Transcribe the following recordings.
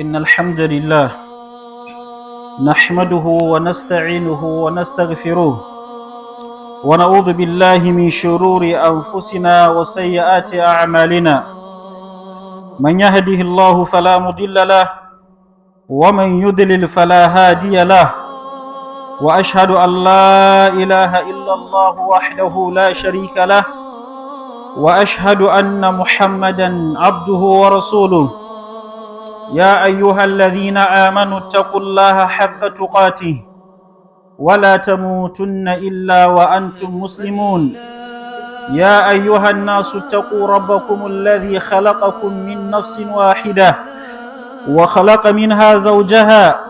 إن الحمد لله نحمده ونستعينه ونستغفره ونعوذ بالله من شرور أنفسنا وسيئات أعمالنا. من يهده الله فلا مضل له ومن يضلل فلا هادي له، وأشهد أن لا إله إلا الله وحده لا شريك له، وأشهد أن محمدا عبده ورسوله. يا أيها الذين آمنوا اتقوا الله حق تقاته ولا تموتن إلا وأنتم مسلمون. يا أيها الناس اتقوا ربكم الذي خلقكم من نفس واحدة وخلق منها زوجها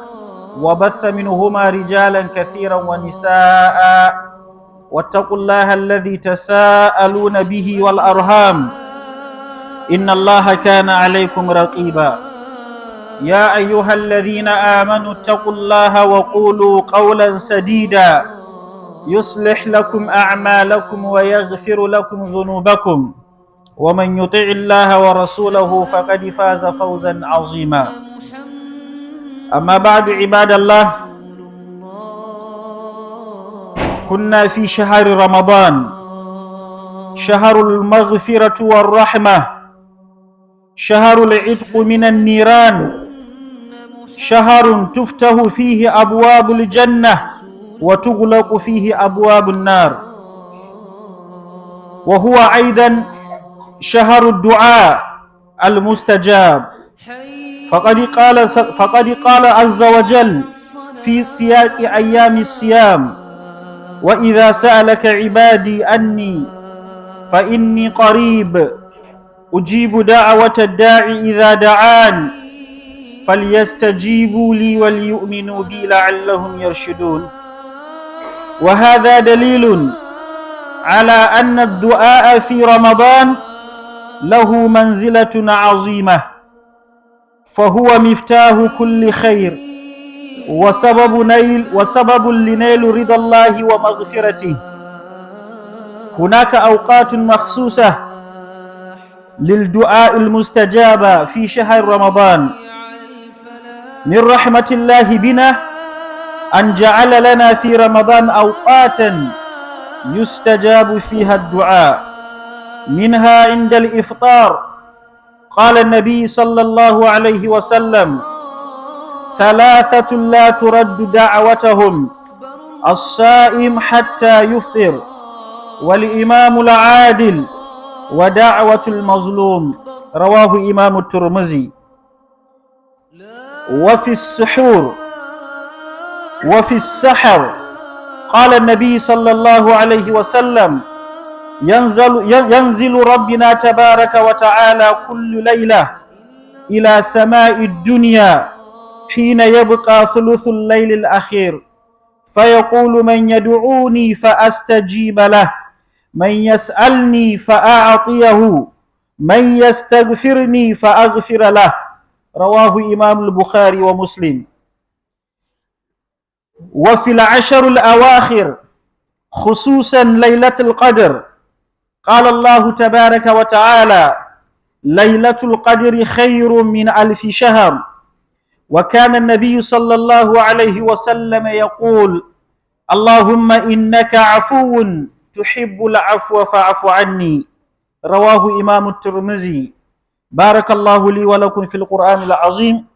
وبث منهما رجالا كثيرا ونساء، واتقوا الله الذي تساءلون به والأرحام إن الله كان عليكم رقيبا. يا أيها الذين آمنوا اتقوا الله وقولوا قولا سديدا يصلح لكم أعمالكم ويغفر لكم ذنوبكم، ومن يطع الله ورسوله فقد فاز فوزا عظيما. أما بعد عباد الله، كنا في شهر رمضان، شهر المغفرة والرحمة، شهر العتق من النيران، شهر تفتح فيه أبواب الجنة وتغلق فيه أبواب النار، وهو أيضا شهر الدعاء المستجاب. فقد قال عز وجل في سياق أيام الصيام: وإذا سألك عبادي أني فإني قريب أجيب دعوة الداعي إذا دعان فليستجيبوا لي وليؤمنوا بي لعلهم يرشدون. وهذا دليل على أن الدعاء في رمضان له منزلة عظيمة، فهو مفتاح كل خير وسبب لنيل رضا الله ومغفرته. هناك أوقات مخصوصة للدعاء المستجاب في شهر رمضان. من رحمة الله بنا أن جعل لنا في رمضان أوقاتا يستجاب فيها الدعاء، منها عند الإفطار. قال النبي صلى الله عليه وسلم: ثلاثة لا ترد دعوتهم: الصائم حتى يفطر، والإمام العادل، ودعوة المظلوم. رواه إمام الترمذي. وفي السحر قال النبي صلى الله عليه وسلم: ينزل ربنا تبارك وتعالى كل ليلة إلى سماء الدنيا حين يبقى ثلث الليل الأخير، فيقول: من يدعوني فأستجيب له، من يسألني فأعطيه، من يستغفرني فأغفر له. رواه إمام البخاري ومسلم. وفي العشر الأواخر خصوصا ليلة القدر قال الله تبارك وتعالى: ليلة القدر خير من 1000 شهر. وكان النبي صلى الله عليه وسلم يقول: اللهم إنك عفو تحب العفو فاعف عني. رواه إمام الترمذي. بارك الله لي ولكم في القرآن العظيم،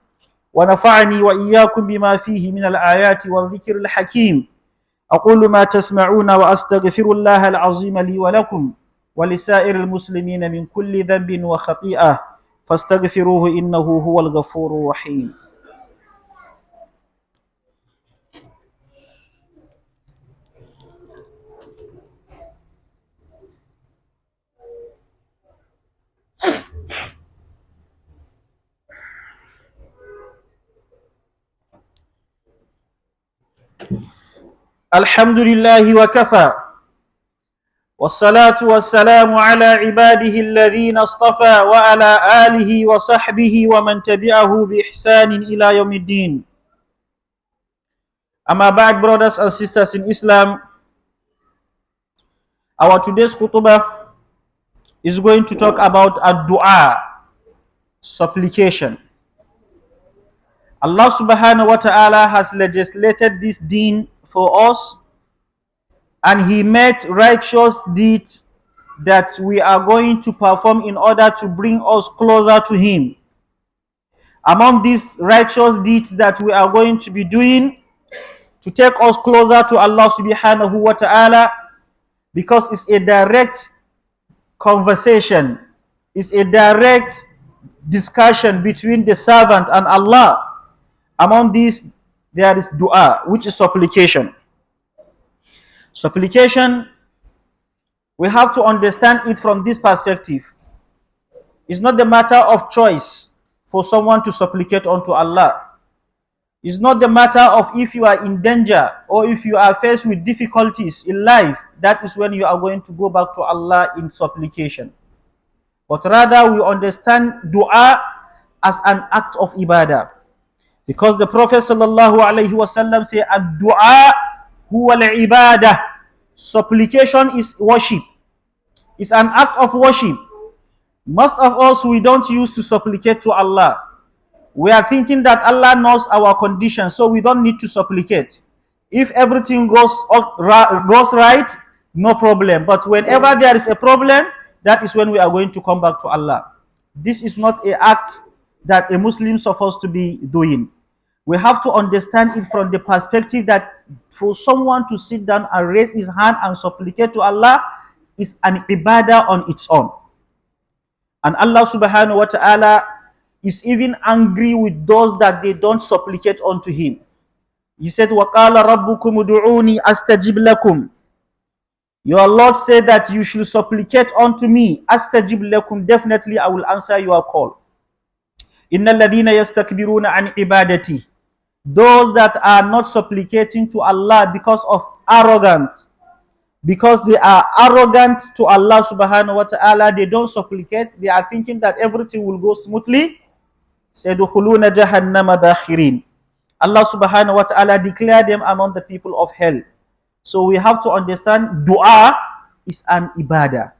ونفعني وإياكم بما فيه من الآيات والذكر الحكيم. أقول ما تسمعون وأستغفر الله العظيم لي ولكم ولسائر المسلمين من كل ذنب وخطيئة، فاستغفروه إنه هو الغفور الرحيم. الحمد لله وكفى، والصلاة والسلام على عباده الذين اصطفى، وعلى آله وصحبه ومن تبعه بإحسان إلى يوم الدين. Amma bad, brothers and sisters in Islam, our today's khutbah is going to talk about a dua, supplication. Allah subhanahu wa ta'ala has legislated this deen for us, and He made righteous deeds that we are going to perform in order to bring us closer to Him. Among these righteous deeds that we are going to be doing to take us closer to Allah subhanahu wa ta'ala, because it's a direct conversation, it's a direct discussion between the servant and Allah. Among these, there is dua, which is supplication. Supplication, we have to understand it from this perspective. It's not the matter of choice for someone to supplicate unto Allah. It's not the matter of if you are in danger or if you are faced with difficulties in life, that is when you are going to go back to Allah in supplication. But rather we understand dua as an act of ibadah. Because the Prophet sallallahu alaihi wasallam said, "Ad-du'a huwa al-ibadah." Supplication is worship. It's an act of worship. Most of us, we don't use to supplicate to Allah. We are thinking that Allah knows our condition, so we don't need to supplicate. If everything goes right, no problem. But whenever there is a problem, that is when we are going to come back to Allah. This is not an act that a Muslim is supposed to be doing. We have to understand it from the perspective that for someone to sit down and raise his hand and supplicate to Allah is an ibadah on its own. And Allah subhanahu wa ta'ala is even angry with those that they don't supplicate unto Him. He said, وَقَالَ رَبُّكُمُ دُعُونِي أَسْتَجِبْ لَكُمْ. Your Lord said that you should supplicate unto me. أَسْتَجِبْ لَكُمْ. Definitely I will answer your call. إِنَّ الَّذِينَ يَسْتَكْبِرُونَ عَنْ عِبَادَتِي. Those that are not supplicating to Allah because of arrogance, because they are arrogant to Allah subhanahu wa ta'ala, they don't supplicate, they are thinking that everything will go smoothly. سَيَدْخُلُونَ جَهَنَّمَ دَاخِرِينَ. Allah subhanahu wa ta'ala declared them among the people of hell. So we have to understand dua is an ibadah.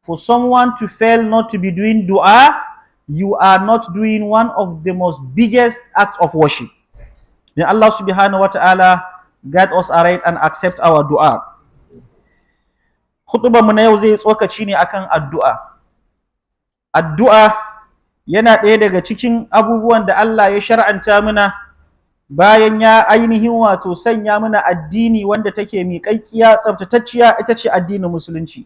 For someone to fail not to be doing dua, you are not doing one of the most biggest act of worship. May Allah subhanahu wa ta'ala guide us aright and accept our dua. Khutbah mu na yau zai tsokaci ne akan addu'a. Addu'a yana ɗaya daga cikin abubuwan da Allah ya shar'anta mana bayan ya ainihin wato sanya mana addini wanda take miƙaƙƙiya, tsaftatacciya, ita ce addinin musulunci.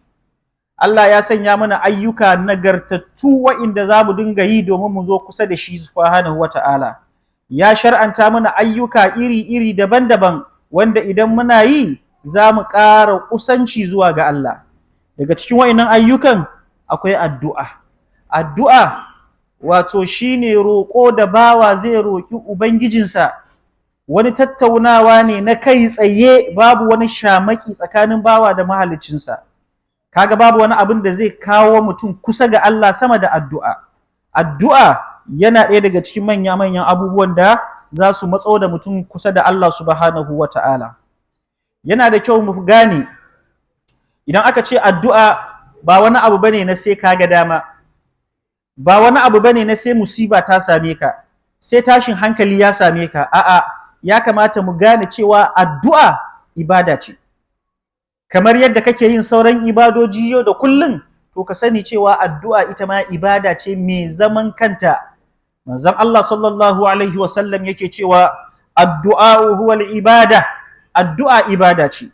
Allah ya sanya mana ayyuka nagartattu wa'inda za mu dinga yi domin mu zo kusa da shi subhanahu wa ta'ala. Ya shar'anta mana ayyuka iri-iri daban-daban wanda idan muna yi za mu ƙara kusanci zuwa ga Allah. Daga cikin wa'innan ayyukan akwai addu'a. Addu'a wato shine roƙo da bawa zai roƙi Ubangijinsa. Wani tattaunawa ne na kai tsaye, babu wani shamaki tsakanin bawa da mahaliccinsa. Kaga babu wani abin da zai kawo mutum kusa ga Allah sama da addu'a. Addu'a yana ɗaya daga cikin manya-manyan abubuwan da za su matso da mutum kusa da Allah subhanahu wa ta'ala. Yana da kyau mu gane, idan aka ce addu'a ba wani abu bane na sai ka ga dama, ba wani abu bane na sai musiba ta same ka, sai tashin hankali ya same ka. A'a, ya kamata mu gane cewa addu'a ibada ce. Kamar yadda kake yin sauran ibadoji yau da kullum, to ka sani cewa addu'a ita ma ibada ce mai zaman kanta. Manzon Allah sallallahu alaihi wasallam yake cewa addu'a huwa al-ibada. Addu'a ibada ce.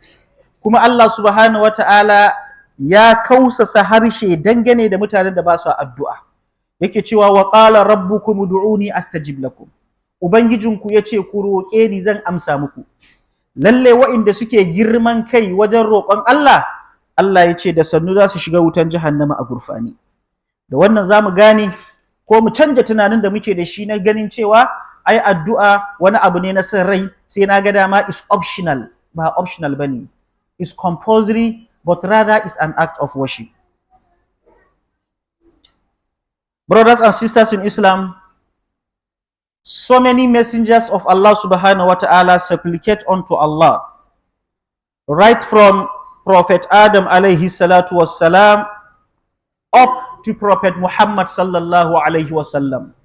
Kuma Allah subhanahu wa ta'ala ya kausasa harshe dangane da mutanen da ba su addu'a. Yake cewa wa qala rabbukum ud'uni astajib lakum. Ubangijinku yace ku roƙe ni zan amsa muku. Lalle wa'inda suke girman kai wajen roƙon Allah, Allah yace da sannu za su shiga wutan jahannama a gurfani. Da wannan zamu gane ko mu canja tunanin da muke da shi na ganin cewa ai addu'a wani abu ne na san rai, sai na ga dama is optional. Ba optional bane, is compulsory, but rather is an act of worship. Brothers and sisters in Islam, so many messengers of Allah subhanahu wa ta'ala supplicate unto Allah. Right from Prophet Adam alayhi salatu wassalam up to Prophet Muhammad sallallahu alayhi wasallam.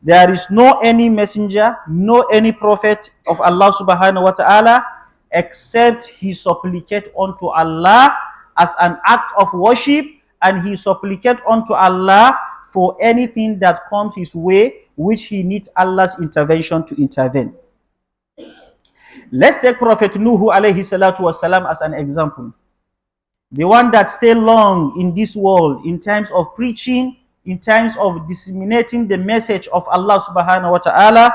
There is no any messenger, no any prophet of Allah subhanahu wa ta'ala, except he supplicate unto Allah as an act of worship, and he supplicate unto Allah for anything that comes his way, which he needs Allah's intervention to intervene. Let's take Prophet Nuhu alayhi salatu wasalam as an example. The one that stayed long in this world in times of preaching, in times of disseminating the message of Allah subhanahu wa ta'ala.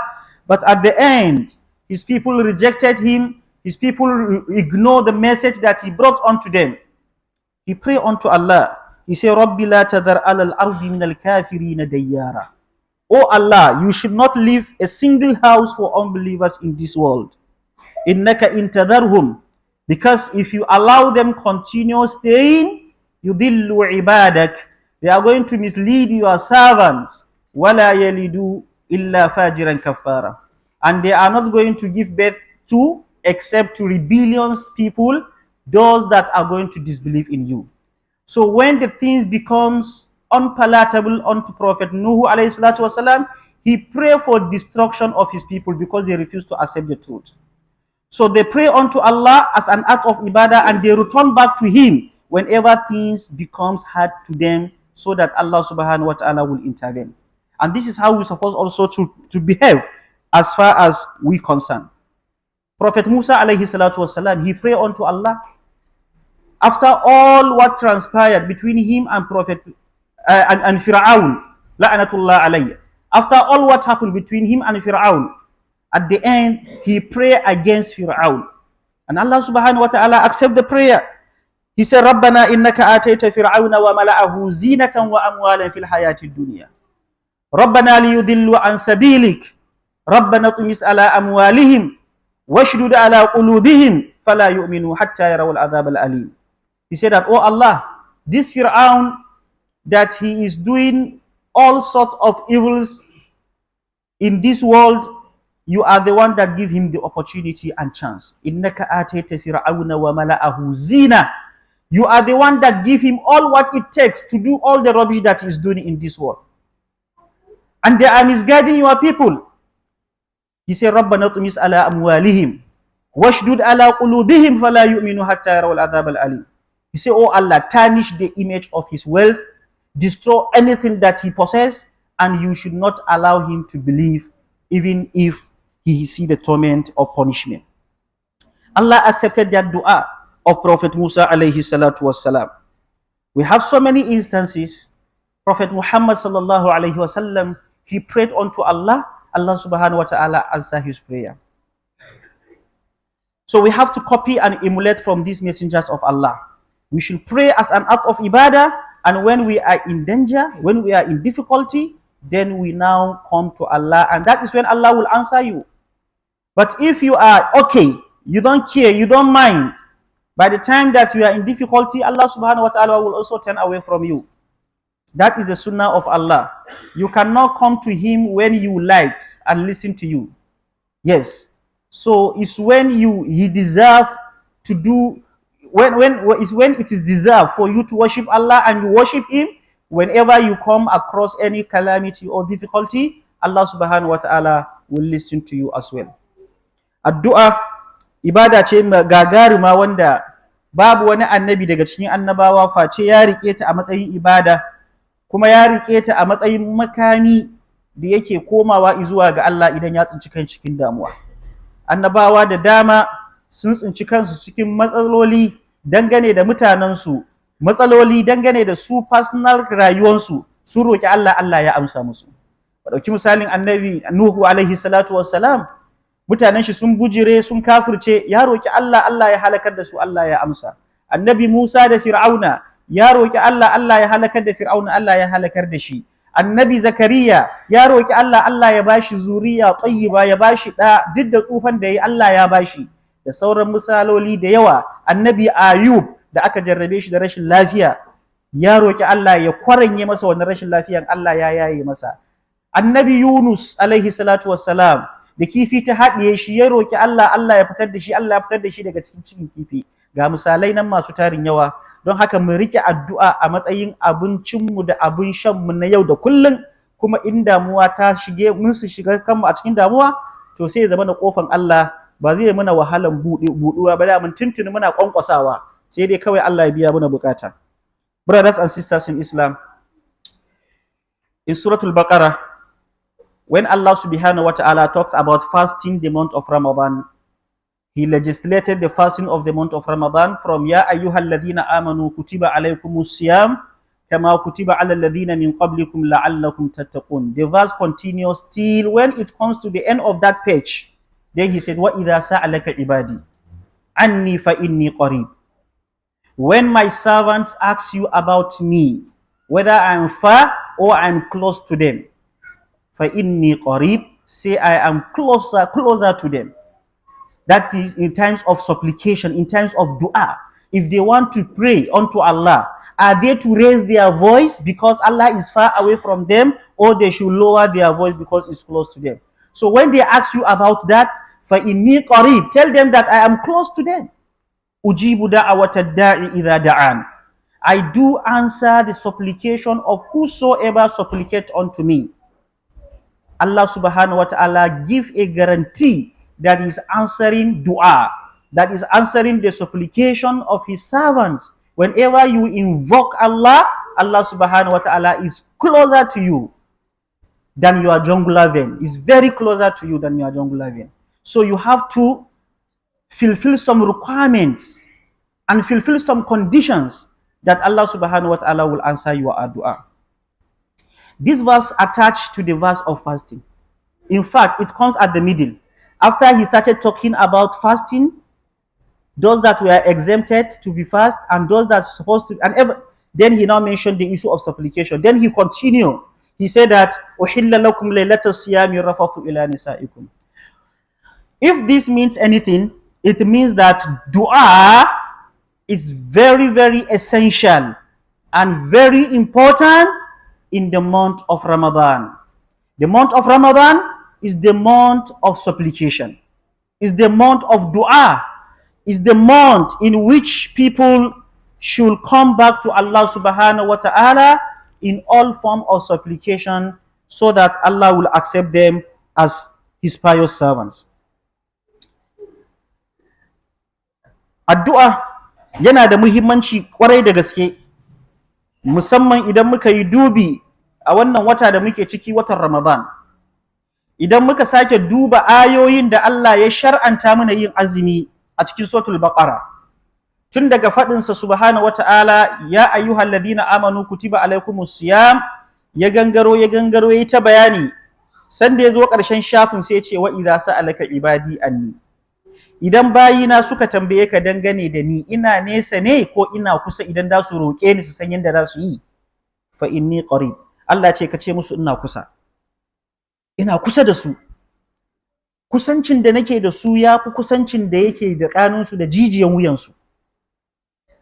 But at the end, his people rejected him. His people ignored the message that he brought unto them. He prayed unto Allah. He said, Rabbi la tadhar ala al-ardi min al-kafirina dayyara. Oh Allah, you should not leave a single house for unbelievers in this world. Innaka intadharhum. Because if you allow them continue staying, yudillu ibadak, they are going to mislead your servants. Wala yalidu illa fajiran kafara. And they are not going to give birth to except to rebellious people, those that are going to disbelieve in you. So when the things becomes unpalatable unto Prophet Nuhu alayhi salatu wasalam, he prayed for destruction of his people because they refused to accept the truth. So they pray unto Allah as an act of ibadah, and they return back to him whenever things becomes hard to them, so that Allah subhanahu wa ta'ala will intervene. And this is how we're supposed also to behave as far as we concern. Prophet Musa alayhi salatu wasalam, he prayed unto Allah. After all what transpired between him and Prophet and Fir'aun, la'anatullah alayhi. After all what happened between him and Fir'aun, at the end, he prayed against Fir'aun. And Allah subhanahu wa ta'ala accept the prayer. He said, Rabbana innaka atayta fir'auna wa mala'ahu zinatan wa amwalan fil hayati dunya. Rabbana liyudillu an sabilik. Rabbana tumis ala amwalihim. Washdud ala qulubihim. Fala yu'minu hatta yaraw al-adhab al-alim. He said that, oh Allah, this Fir'aun, that he is doing all sorts of evils in this world, you are the one that give him the opportunity and chance. Innaka atayta fir'auna wa mala'ahu zina. You are the one that give him all what it takes to do all the rubbish that he is doing in this world. And they are misguiding your people. He said, Rabbana tumis ala amwalihim. Washdud ala qulubihim fala yu'minu hatta yaraw al-adhab al-alim. He said, oh Allah, tarnish the image of his wealth, destroy anything that he possesses, and you should not allow him to believe, even if he see the torment or punishment. Allah accepted that dua of Prophet Musa alayhi salatu wassalam. We have so many instances. Prophet Muhammad sallallahu alayhi wasallam, he prayed unto Allah. Allah subhanahu wa ta'ala answered his prayer. So we have to copy and emulate from these messengers of Allah. We should pray as an act of ibadah, and when we are in danger, when we are in difficulty, then we now come to Allah, and that is when Allah will answer you. But if you are okay, you don't care, you don't mind, by the time that you are in difficulty, Allah subhanahu wa ta'ala will also turn away from you. That is the sunnah of Allah. You cannot come to him when you like and listen to you. Yes. So it's when he deserve to do, when it is deserved for you to worship Allah and you worship him. Whenever you come across any calamity or difficulty, Allah subhanahu wa ta'ala will listen to you as well. Addu'a ibada ce gagaruma wanda babu wani annabi daga cikin annabawa face ya rike ta a matsayin ibada, kuma ya rike ta a matsayin makami da yake komawa zuwa ga Allah idan ya tsinci kan cikin damuwa. Annabawa da dama sun tsinci kansu cikin matsaloli dangane da mutanensu, matsaloli dangane da su personal rayuwarsu, sun roki Allah, Allah ya amsa musu. Ba dauki misalin annabi Nuhu alaihi salatu wassalam, mutanen shi sun bujire, sun kafirce, ya roki Allah, Allah ya halakar da su, Allah ya amsa. Annabi Musa da Fir'auna, ya roki Allah, Allah ya halakar da Fir'auna, Allah ya halakar da shi. Annabi Zakariya ya roki Allah, Allah ya bashi zuriya tayyiba, ya bashi da duk da tsufan da yayi, Allah ya bashi. Da sauran misaloli da yawa. Annabi Ayub da aka jarrabe shi da rashin lafiya, ya roki Allah ya kwaranye masa wannan rashin lafiyan, Allah ya yaye masa. Annabi Yunus alaihi salatu wassalam, da kifi ta haɗiye shi, ya roki Allah, Allah ya fitar da shi, Allah ya fitar da shi daga cikin kifi. Ga misalai nan masu tarin yawa. Don haka mu rike addu'a a matsayin abincinmu da abin shanmu na yau da kullum. kuma in damuwa ta shige mun su shiga kanmu a cikin damuwa, to sai ya zama da kofan Allah ba zai mana wahalan buduwa ba, da mun tuntuni muna kwankwasawa, sai dai kawai Allah ya biya mana bukata. Brothers and sisters in Islam, in Suratul Baqarah, when Allah subhanahu wa ta'ala talks about fasting the month of Ramadan, He legislated the fasting of the month of Ramadan from Ya ayyuhalladhina amanu kutiba alaykumus siyam kama kutiba alal ladhina min qablikum la'allakum tattaqun. The verse continues till when it comes to the end of that page. Then he said, Wa idha sa'alaka ibadi anni fa inni qarib. When my servants ask you about me, whether I am far or I am close to them, fa inni qarib, say I am closer to them. That is in times of supplication, in times of dua. If they want to pray unto Allah, are they to raise their voice because Allah is far away from them, or they should lower their voice because it's close to them? So when they ask you about that, فَإِنِّي قَرِيب, tell them that I am close to them. أُجِيبُ دَعْوَةَ الدَّاعِ إِذَا دَعَانِ, I do answer the supplication of whosoever supplicate unto me. Allah subhanahu wa ta'ala give a guarantee that is answering dua, that is answering the supplication of his servants. Whenever you invoke Allah, Allah subhanahu wa ta'ala is closer to you than your jugular vein, is very closer to you than your jugular vein. So you have to fulfill some requirements and fulfill some conditions that Allah subhanahu wa ta'ala will answer your dua. This verse attached to the verse of fasting. In fact, it comes at the middle. After he started talking about fasting, those that were exempted to be fast and those that are supposed to, then he now mentioned the issue of supplication. Then he continued. He said that أُحِلَّ لَكُمْ لَيْلَةَ الصِّيَامِ الرَّفَثُ إِلَى نِسَائِكُمْ. If this means anything, it means that dua is very, very essential and very important in the month of Ramadan. The month of Ramadan is the month of supplication, is the month of dua, is the month in which people should come back to Allah subhanahu wa ta'ala in all form of supplication, so that Allah will accept them as his pious servants. Addu'a yana da muhimmanci kwarai da gaske, musamman idan muka yi dubi a wannan wata da muke ciki, watan Ramadan. Idan muka sake duba ayoyin da Allah ya shar'anta mana yin azumi a cikin suratul Baqara, tun daga faɗinsa subhanahu wata'ala, ya ayyuhalladhina amanu kutiba alaikumus siyam, ya gangaro ya ta bayani, sanda ya zo ƙarshen shafin sai ya ce wa idza sa'alaka ibadi anni, idan bayina suka tambaye ka dangane da ni, ina nesa ne ko ina kusa, idan da su roƙe ni su san yadda za su yi, fa inni qarib, Allah ce ka ce musu ina kusa da su. Kusancin da nake da su ya fi kusancin da yake da kanunsu da jijiyan wuyansu.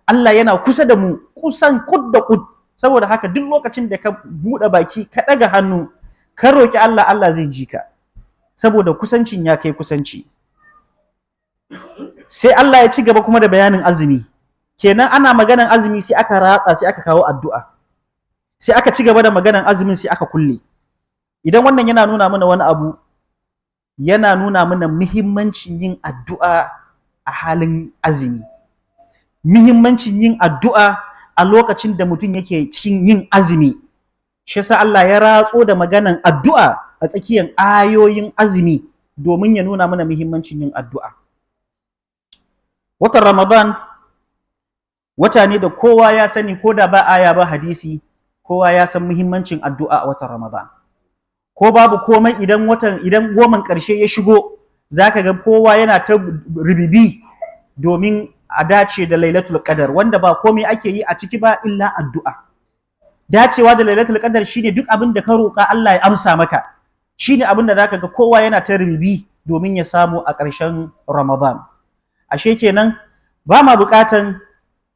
Allah yana kusa da mu, kusan kud da kud. Saboda haka duk lokacin da ka buɗe baki ka ɗaga hannu ka roƙi Allah, Allah zai ji ka, saboda kusancin ya kai kusanci. Sai Allah ya ci gaba kuma da bayanin azumi. Kenan ana maganan azumi sai aka ratsa, sai aka kawo addu'a, sai aka ci gaba da maganan azumin sai aka kulle. Idan wannan yana nuna mana wani abu, yana nuna mana muhimmancin yin addu'a a halin azumi, muhimmancin yin addu'a a lokacin da mutum yake cikin yin azumi. Shi yasa Allah ya ratso da maganan addu'a a tsakiyar ayoyin azumi domin ya nuna mana muhimmancin yin addu'a. Watan Ramadan wata ne da kowa ya sani, ko da ba aya ba hadisi, kowa ya san muhimmancin addu'a a watan Ramadan. Ko babu komai, idan goman ƙarshe ya shigo, zaka ga kowa yana ta ribibi domin a dace da Lailatul Qadar, wanda ba komai ake yi a ciki ba illa addu'a. Dacewa da Lailatul Qadar shine duk abin da ka roƙa Allah ya amsa maka, shine abin da zaka ga kowa yana ta ribibi domin ya samu a ƙarshen Ramadan. Ashe kenan ba ma buƙatan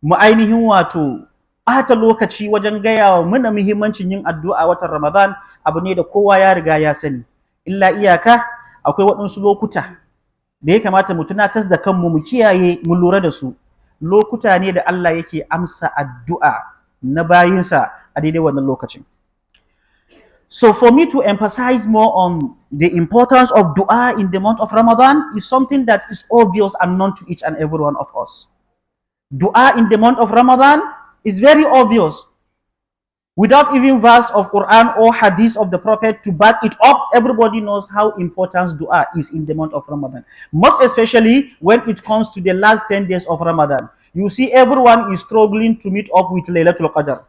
mu ainihin wato ɓata lokaci wajen gaya wa muna muhimmancin yin addu'a watan Ramadan. Abu ne da kowa ya riga ya sani, illa iyaka akwai waɗansu lokuta da ya kamata mu tunatar da kanmu, mu kiyaye, mu lura da su. Lokuta ne da Allah yake amsa addu'a na bayinsa a daidai wannan lokacin. So for me to emphasize more on the importance of dua in the month of Ramadan is something that is obvious and known to each and every one of us. Dua in the month of Ramadan is very obvious. Without even verse of Quran or hadith of the Prophet to back it up, everybody knows how important dua is in the month of Ramadan. Most especially when it comes to the last 10 days of Ramadan. You see everyone is struggling to meet up with Laylatul Qadr.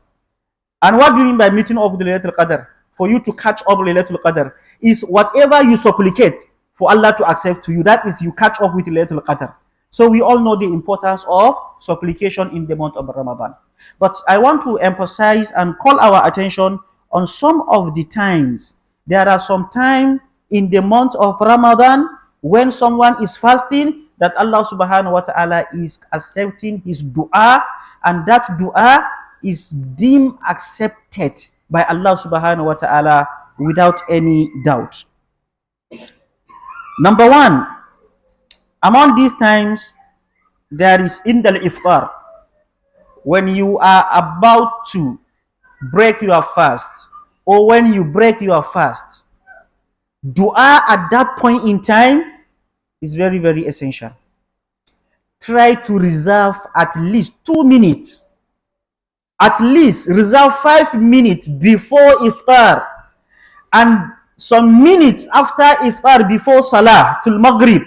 And what do you mean by meeting up with Laylatul Qadr? For you to catch up Laylatul Qadr is whatever you supplicate for Allah to accept to you, that is you catch up with Laylatul Qadr. So we all know the importance of supplication in the month of Ramadan. But I want to emphasize and call our attention on some of the times. There are some time in the month of Ramadan when someone is fasting that Allah subhanahu wa ta'ala is accepting his dua, and that dua is deemed accepted by Allah subhanahu wa ta'ala without any doubt. Number one, among these times, there is indal iftar. When you are about to break your fast, or when you break your fast, dua at that point in time is very, very essential. Try to reserve at least 2 minutes. At least reserve 5 minutes before iftar and some minutes after iftar before salah till maghrib.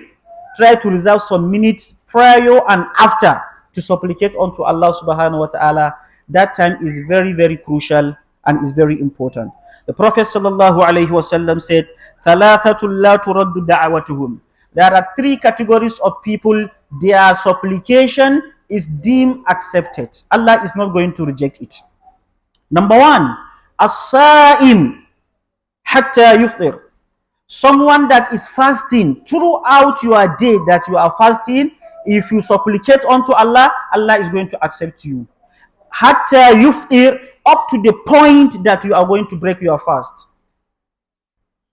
Try to reserve some minutes prior and after to supplicate unto Allah subhanahu wa ta'ala. That time is very, very crucial and is very important. The Prophet sallallahu alayhi wasallam said, "Thalathatul la turaddu da'watuhum." There are 3 categories of people, their supplication is deemed accepted. Allah is not going to reject it. Number 1, as-sa'im hatta yuftir. Someone that is fasting throughout your day that you are fasting, if you supplicate unto Allah, Allah is going to accept you. Hatta yuftir, up to the point that you are going to break your fast.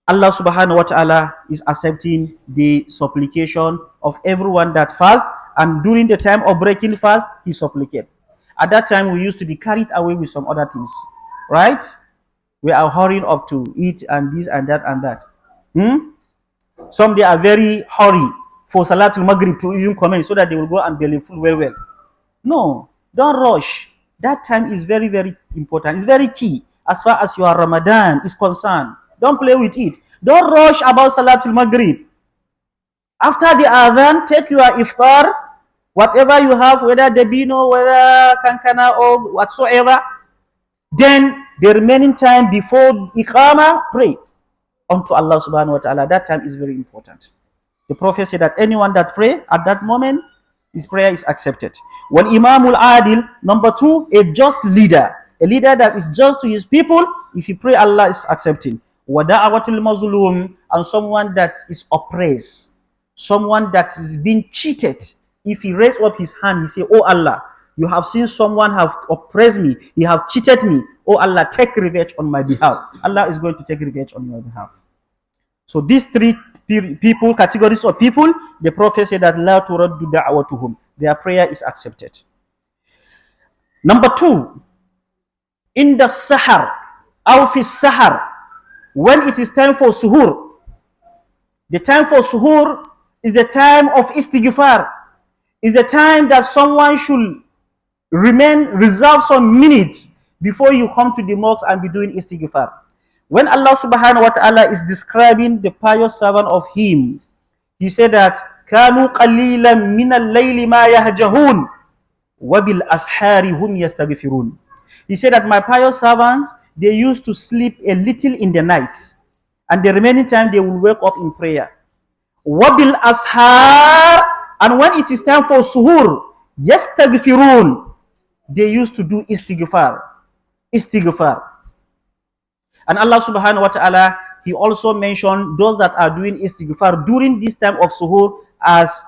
Allah subhanahu wa ta'ala is accepting the supplication of everyone that fasts, and during the time of breaking fast, he supplicate. At that time, we used to be carried away with some other things, right? We are hurrying up to eat and this and that and that. Some they are very hurry for Salatul Maghrib to even come in so that they will go and belly full well. No, don't rush. That time is very, very important. It's very key as far as your Ramadan is concerned. Don't play with it. Don't rush about Salatul Maghrib. After the adhan, take your iftar, whatever you have, whether debino, whether kankana or whatsoever. Then the remaining time before Iqama, pray unto Allah subhanahu wa ta'ala. That time is very important. The Prophet said that anyone that pray at that moment, his prayer is accepted. When Imamul Adil, number 2, a just leader. A leader that is just to his people, if you pray, Allah is accepting. Wada'awatil mazlum, and someone that is oppressed. Someone that is being cheated. If he raise up his hand, he say, "Oh Allah, you have seen someone have oppressed me. He have cheated me. Oh Allah, take revenge on my behalf." Allah is going to take revenge on your behalf. So these 3 people, categories of people, the Prophet said that la turaddu da'watuhum, their prayer is accepted. Number 2, in the sahar, aw fi sahar, when it is time for suhoor. The time for suhoor is the time of istighfar. Is the time that someone should reserve some minutes before you come to the mosque and be doing istighfar. When Allah subhanahu wa ta'ala is describing the pious servant of him, he said that كَانُوا قَلِيلًا مِنَ اللَّيْلِ مَا يَهْجَهُونَ وَبِالْأَسْحَارِ هُمْ يَسْتَغْفِرُونَ. He said that my pious servants, they used to sleep a little in the night, and the remaining time they will wake up in prayer. وَبِالْأَسْحَارِ, and when it is time for suhoor, يَسْتَغْفِرُونَ, they used to do istighfar. And Allah subhanahu wa ta'ala, he also mentioned those that are doing istighfar during this time of suhoor as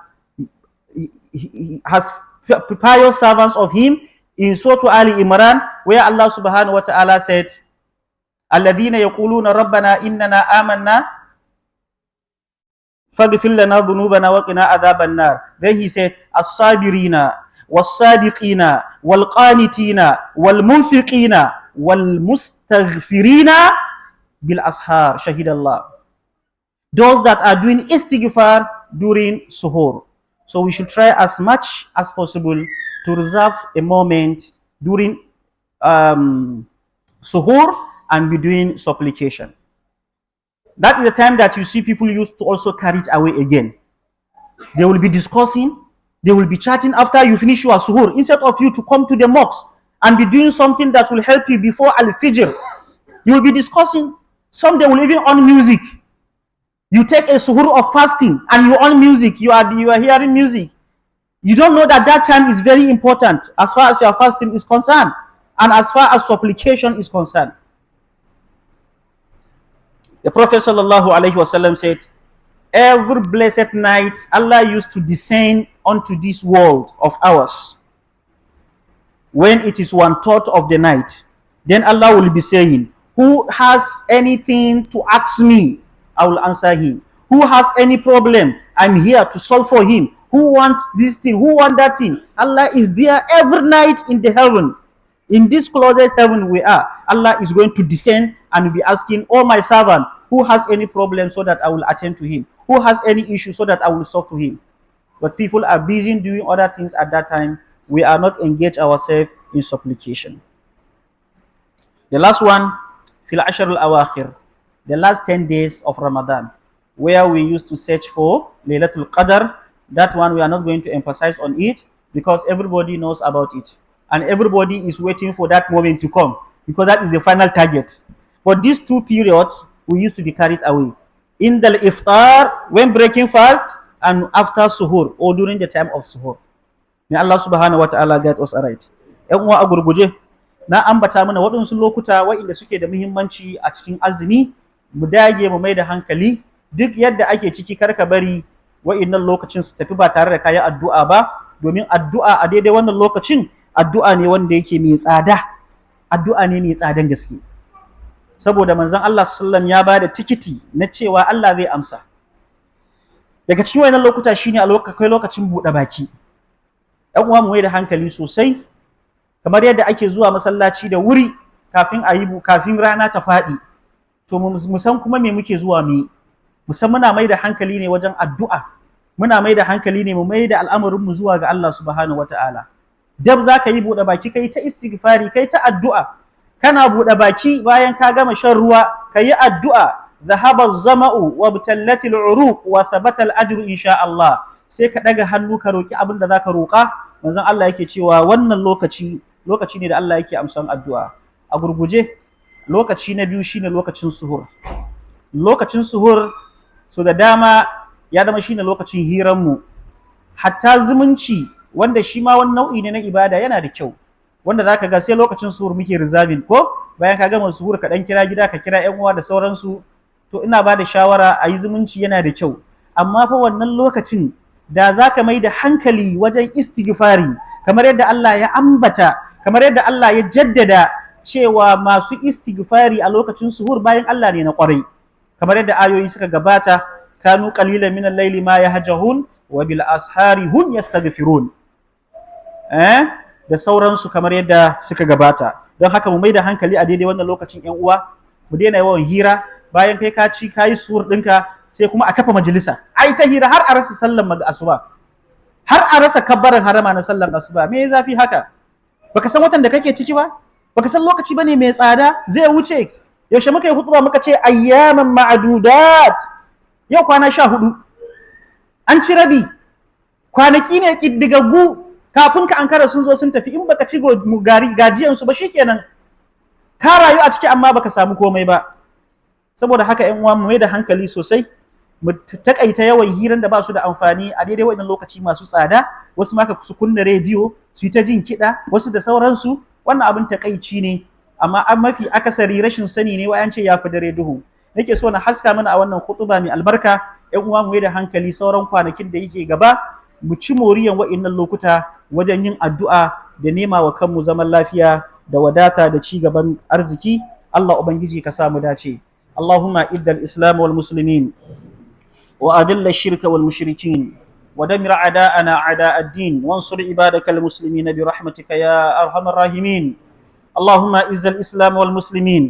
pious servants of him in Surah Ali Imran, where Allah subhanahu wa ta'ala said, "Alladhina yaquluna rabbana innana amanna faghfir lana dhunubana wa qina adhaban nar." Then he said, "As-sabirina was-sadiqina wal-qanitina wal-munfiqina wal-mustaghfirina bil ashar shahidallah. Those that are doing istighfar during suhoor. So we should try as much as possible to reserve a moment during suhoor and be doing supplication. That is the time that you see people used to also carry it away again. They will be discussing, they will be chatting after you finish your suhoor. Instead of you to come to the mosque and be doing something that will help you before al-fijr, you will be discussing. Some they will even on music. You take a suhoor of fasting and you on music. You are hearing music. You don't know that that time is very important as far as your fasting is concerned and as far as supplication is concerned. The Prophet sallallahu alaihi wasallam said, every blessed night Allah used to descend onto this world of ours when it is 1/3 of the night. Then Allah will be saying, who has anything to ask me, I will answer him. Who has any problem, I'm here to solve for him. Who wants this thing, who wants that thing? Allah is there every night in the heaven. In this closet heaven we are, Allah is going to descend and be asking, oh my servant, who has any problem so that I will attend to him? Who has any issue so that I will solve to him? But people are busy doing other things at that time. We are not engaged ourselves in supplication. The last one, fil ashar al-awakhir, the last 10 days of Ramadan, where we used to search for Laylatul Qadr. That one we are not going to emphasize on it because everybody knows about it. And everybody is waiting for that moment to come because that is the final target. But these two periods, we used to be carried away. In the iftar, when breaking fast, and after suhoor, or during the time of suhoor. May Allah subhanahu wa ta'ala guide us aright. ‘Yan uwa a gurguje, na ambata mana waɗansu lokuta waɗanda suke da muhimmanci a cikin azumi, mu dage mu mai da hankali, duk yadda ake ciki karka bari waɗannan lokacin su tafi ba tare da kayi addu'a ba, domin addu'a a daidai wannan lokacin addu'a ne wanda yake mai tsada, addu'a ne mai tsadan gaske. Saboda manzon Allah sallallahu ya bada tikiti na cewa Allah zai amsa. Daga cikin wannan lokuta shine a lokacin buɗe baki. ‘Yan uwa mu mai da hankali sosai, kamar yadda ake zuwa masallaci da wuri kafin rana ta faɗi. To mu san kuma me muke zuwa mu yi. Musan muna mai da hankali ne wajen addu'a. Muna mai da hankali ne mu mai da al'amarin mu zuwa ga Allah subhanahu wataala. Dab za ka yi buɗe baki kai ta istighfari kai ta addu'a. Kana buɗe baki bayan ka gama shan ruwa ka yi addu'a. Zahaba zama'u wa butallatil uruq wa thabata al-ajru insha Allah. Sai ka daga hannu ka roki abin da zaka roka. Manzon Allah yake cewa wannan lokaci ne da Allah yake amsan addu'a. A gurguje, lokaci na biyu shine lokacin suhur. Lokacin suhur so da dama ya zama shine lokacin hiran mu. Hatta zumunci wanda shi ma wani nau'i ne na ibada yana da kyau. Wanda zaka ga sai lokacin suhur muke reserving ko bayan ka gama suhur ka dan kira gida ka kira ƴan uwa da sauransu. To ina ba da shawara a yi zumunci yana da kyau. Amma fa wannan lokacin da za ka mai da hankali wajen istighfari kamar yadda Allah ya ambata, kamar yadda Allah ya jaddada cewa masu istighfari a lokacin suhur bayan Allah ne na kwarai, kamar yadda ayoyi suka gabata, kanu qalilan min al-layli ma yahjahun wa bil ashari hum yastaghfirun, da sauransu kamar yadda suka gabata. Don haka mu mai da hankali a daidai wannan lokacin ƴan uwa, mu daina yawan hira bayan kai ka ci kayi suhur ɗinka sai kuma a kafa majalisa ai ta hira har a rasa sallan asuba, har a rasa kabbaran harama na sallan asuba. Me ya zafi haka? Baka san watan da kake ciki ba, baka san lokaci bane mai tsada zai wuce. Yaushe muka yi khutba muka ce ayyaman ma'dudat, yau kwana 14 an ci rabi, kwanaki ne kiddigaggu, kafin ka ankara sun zo sun tafi. In baka ci gajiyan su ba shikenan ka rayu a ciki amma baka samu komai ba. Saboda haka ƴan uwa mu mai da hankali sosai, mu takaita yawan hiran da ba su da amfani a daidai wannan lokaci masu tsada. Wasu ma su kunna rediyo su yi ta jin kiɗa, wasu da sauransu. Wannan abin takaici ne, amma an mafi akasari rashin sani ne, wayan ce ya fi dare duhu. Nake so na haska mana a wannan khutba mai albarka, ƴan uwa mu mai da hankali sauran kwanakin da yake gaba mu ci moriyan wa'innan lokuta wajen yin addu'a da nema wa kanmu zaman lafiya da wadata da ci gaban arziki. Allah ubangiji ka samu dace. اللهم إد الإسلام والمسلمين وأذل الشرك والمشركين ودمر أعداءنا أعداء الدين وانصر عبادك المسلمين برحمتك يا أرحم الراحمين. اللهم إز الإسلام والمسلمين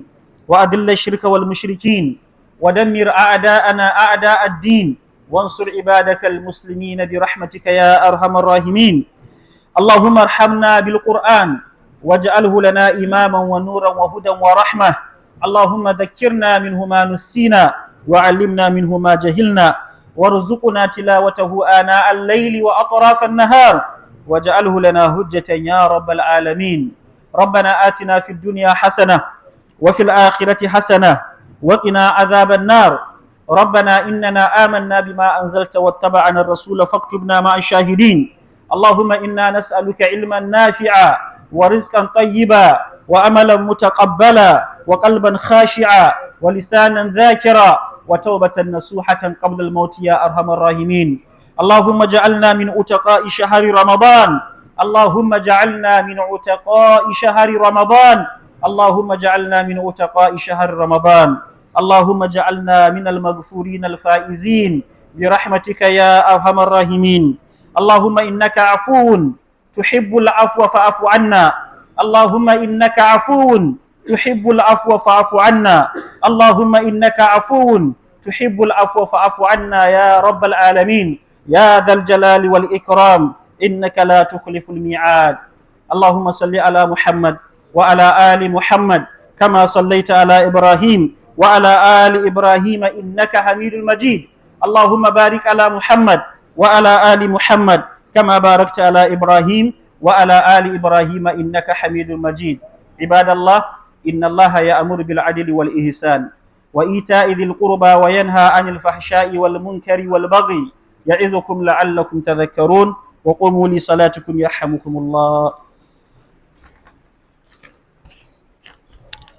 وأذل الشرك والمشركين ودمر أعداءنا أعداء الدين وانصر عبادك المسلمين برحمتك يا أرحم الراحمين. اللهم ارحمنا بالقرآن واجعله لنا إماما ونورا وهدى ورحمة. اللهم ذكرنا منه ما نسينا وعلمنا منه ما جهلنا وارزقنا تلاوته آناء الليل وأطراف النهار واجعله لنا هجة يا رب العالمين. ربنا آتنا في الدنيا حسنة وفي الآخرة حسنة وقنا عذاب النار. ربنا إننا آمنا بما أنزلت واتبعنا الرسول فاكتبنا مع الشاهدين. اللهم إنا نسألك علما نافعا ورزقا طيبا وأملا متقبلا وقلبا خاشعا ولسانا ذاكرا وتوبة نصوحة قبل الموت يا أرحم الراحمين. اللهم اجعلنا من عتقاء شهر رمضان. اللهم اجعلنا من عتقاء شهر رمضان. اللهم اجعلنا من عتقاء شهر رمضان. اللهم اجعلنا من المغفورين الفائزين برحمتك يا أرحم الراحمين. اللهم إنك عفو تحب العفو فاعف عنا. اللهم إنك عفو تحب العفو فاعف عنا. اللهم إنك عفو تحب العفو فاعف عنا يا رب العالمين يا ذا الجلال والإكرام إنك لا تخلف الميعاد. اللهم صل على محمد وعلى آل محمد كما صليت على إبراهيم وعلى آل إبراهيم إنك حميد مجيد. اللهم بارك على محمد وعلى آل محمد كما باركت على إبراهيم وعلى آل إبراهيم إنك حميد مجيد. عباد الله، إن الله يأمر بالعدل والإحسان وإيتاء ذي القربى وينهى عن الفحشاء والمنكر والبغي يعظكم لعلكم تذكرون. وقوموا لصلاتكم يرحمكم الله.